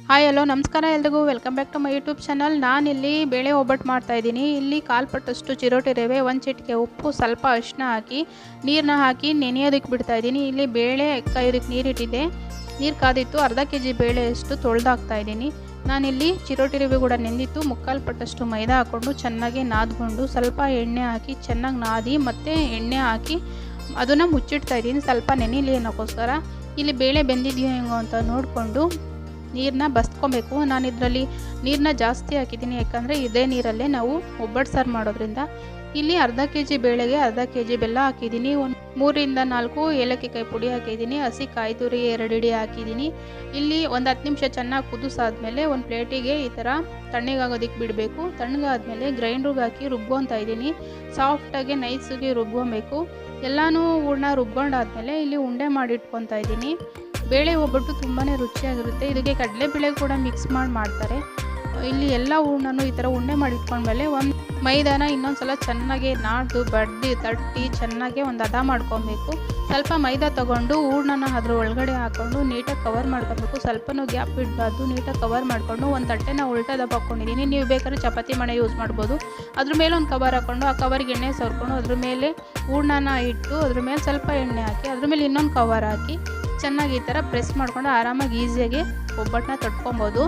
Hi hello ನಮಸ್ಕಾರ ಎಲ್ರಿಗೂ welcome back to my YouTube channel. ನಾನಿಲ್ಲಿ ಬೇಳೆ ಒಬ್ಬಟ್ಟು ಮಾಡ್ತಾಯಿದ್ದೀನಿ. ಇಲ್ಲಿ ಕಾಲು ಪಟ್ಟಷ್ಟು ಚಿರೋಟಿ ರವೆ, ಒಂದು ಚಿಟಿಕೆ ಉಪ್ಪು, ಸ್ವಲ್ಪ ಅರಿಶಿನ ಹಾಕಿ ನೀರನ್ನ ಹಾಕಿ ನೆನೆಯೋದಕ್ಕೆ ಬಿಡ್ತಾಯಿದ್ದೀನಿ. ಇಲ್ಲಿ ಬೇಳೆ ಕಾಯೋದಕ್ಕೆ ನೀರಿಟ್ಟಿದ್ದೆ, ನೀರು ಕಾದಿತ್ತು. ಅರ್ಧ ಕೆ.ಜಿ ಬೇಳೆಯಷ್ಟು ತೊಳೆದಾಕ್ತಾಯಿದ್ದೀನಿ. ನಾನಿಲ್ಲಿ ಚಿರೋಟಿ ರವೆ ಕೂಡ ನೆಂದಿತ್ತು. ಮುಕ್ಕಾಲು ಪಟ್ಟಷ್ಟು ಮೈದಾ ಹಾಕ್ಕೊಂಡು ಚೆನ್ನಾಗಿ ನಾದ್ಕೊಂಡು ಸ್ವಲ್ಪ ಎಣ್ಣೆ ಹಾಕಿ ಚೆನ್ನಾಗಿ ನಾದಿ ಮತ್ತು ಎಣ್ಣೆ ಹಾಕಿ ಅದನ್ನು ಮುಚ್ಚಿಡ್ತಾಯಿದ್ದೀನಿ ಸ್ವಲ್ಪ ನೆನೆಯಲಿ ಅನ್ನೋಕ್ಕೋಸ್ಕರ. ಇಲ್ಲಿ ಬೇಳೆ ಬೆಂದಿದೆಯೋ ಹೆಂಗೋ ಅಂತ ನೋಡಿಕೊಂಡು ನೀರನ್ನ ಬಸ್ಕೊಬೇಕು. ನಾನು ಇದರಲ್ಲಿ ನೀರನ್ನ ಜಾಸ್ತಿ ಹಾಕಿದ್ದೀನಿ, ಯಾಕಂದರೆ ಇದೇ ನೀರಲ್ಲೇ ನಾವು ಒಬ್ಬಟ್ಟು ಸಾರು ಮಾಡೋದ್ರಿಂದ. ಇಲ್ಲಿ ಅರ್ಧ ಕೆ.ಜಿ ಬೇಳೆಗೆ ಅರ್ಧ ಕೆ.ಜಿ ಬೆಲ್ಲ ಹಾಕಿದ್ದೀನಿ. ಒಂದು 3ರಿಂದ 4 ಏಲಕ್ಕಿ ಕಾಯಿ ಪುಡಿ ಹಾಕಿದ್ದೀನಿ. ಹಸಿ ಕಾಯಿ ತುರಿ 2 ಹಿಡಿ ಹಾಕಿದ್ದೀನಿ. ಇಲ್ಲಿ ಒಂದು 10 ನಿಮಿಷ ಚೆನ್ನಾಗಿ ಕುದಿಸಾದ್ಮೇಲೆ ಒಂದು ಪ್ಲೇಟಿಗೆ ಈ ಥರ ತಣ್ಣಗಾಗೋದಕ್ಕೆ ಬಿಡಬೇಕು. ತಣ್ಣಗಾದ್ಮೇಲೆ ಗ್ರೈಂಡ್ರಿಗೆ ಹಾಕಿ ರುಬ್ಕೊತಾ ಇದ್ದೀನಿ. ಸಾಫ್ಟಾಗಿ ನೈಸಾಗಿ ರುಬ್ಕೊಬೇಕು. ಎಲ್ಲನೂ ಹೂರಣ ರುಬ್ಕೊಂಡಾದ್ಮೇಲೆ ಇಲ್ಲಿ ಉಂಡೆ ಮಾಡಿ ಇಟ್ಕೊತಾ ಇದ್ದೀನಿ. ಬೇಳೆ ಒಬ್ಬಟ್ಟು ತುಂಬಾ ರುಚಿಯಾಗಿರುತ್ತೆ. ಇದಕ್ಕೆ ಕಡಲೆಬೇಳೆ ಕೂಡ ಮಿಕ್ಸ್ ಮಾಡ್ತಾರೆ. ಇಲ್ಲಿ ಎಲ್ಲ ಹೂರಣನೂ ಈ ಥರ ಉಂಡೆ ಮಾಡಿ ಇಟ್ಕೊಂಡ್ಮೇಲೆ ಒಂದು ಮೈದಾನ ಇನ್ನೊಂದು ಸಲ ಚೆನ್ನಾಗಿ ನಾಡ್ದು ಬಡ್ದು ತಟ್ಟಿ ಚೆನ್ನಾಗಿ ಒಂದು ಹದ ಮಾಡ್ಕೊಬೇಕು. ಸ್ವಲ್ಪ ಮೈದಾ ತೊಗೊಂಡು ಹೂರಣನ ಅದ್ರ ಒಳಗಡೆ ಹಾಕ್ಕೊಂಡು ನೀಟಾಗಿ ಕವರ್ ಮಾಡ್ಕೊಬೇಕು. ಸ್ವಲ್ಪನೂ ಗ್ಯಾಪ್ ಬಿಡಬಾರ್ದು. ನೀಟಾಗಿ ಕವರ್ ಮಾಡಿಕೊಂಡು ಒಂದು ತಟ್ಟೆನ ಉಲ್ಟಾ ದಪ್ಪ ಹಾಕ್ಕೊಂಡಿದ್ದೀನಿ. ನೀವು ಬೇಕಾದ್ರೆ ಚಪಾತಿ ಮಣೆ ಯೂಸ್ ಮಾಡ್ಬೋದು. ಅದ್ರ ಮೇಲೆ ಒಂದು ಕವರ್ ಹಾಕ್ಕೊಂಡು ಆ ಕವರ್ಗೆ ಎಣ್ಣೆ ಸವರ್ಕೊಂಡು ಅದ್ರ ಮೇಲೆ ಹೂರಣನ ಇಟ್ಟು ಅದ್ರ ಮೇಲೆ ಸ್ವಲ್ಪ ಎಣ್ಣೆ ಹಾಕಿ ಅದ್ರ ಮೇಲೆ ಇನ್ನೊಂದು ಕವರ್ ಹಾಕಿ ಚೆನ್ನಾಗಿ ಈ ಥರ ಪ್ರೆಸ್ ಮಾಡ್ಕೊಂಡು ಆರಾಮಾಗಿ ಈಸಿಯಾಗಿ ಒಬ್ಬಟ್ಟನ್ನ ತಟ್ಕೊಬೋದು.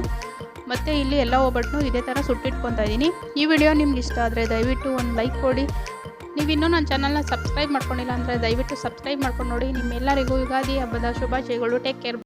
ಮತ್ತು ಇಲ್ಲಿ ಎಲ್ಲ ಒಬ್ಬಟ್ಟನ್ನು ಇದೇ ಥರ ಸುಟ್ಟಿಟ್ಕೊತಾ ಇದ್ದೀನಿ. ಈ ವಿಡಿಯೋ ನಿಮ್ಗೆ ಇಷ್ಟ ಆದರೆ ದಯವಿಟ್ಟು ಒಂದು ಲೈಕ್ ಕೊಡಿ. ನೀವು ಇನ್ನೂ ನನ್ನ ಚಾನಲ್ನ ಸಬ್ಸ್ಕ್ರೈಬ್ ಮಾಡ್ಕೊಂಡಿಲ್ಲ ಅಂದರೆ ದಯವಿಟ್ಟು ಸಬ್ಸ್ಕ್ರೈಬ್ ಮಾಡ್ಕೊಂಡು ನೋಡಿ. ನಿಮ್ಮೆಲ್ಲರಿಗೂ ಯುಗಾದಿ ಹಬ್ಬದ ಶುಭಾಶಯಗಳು. Take care.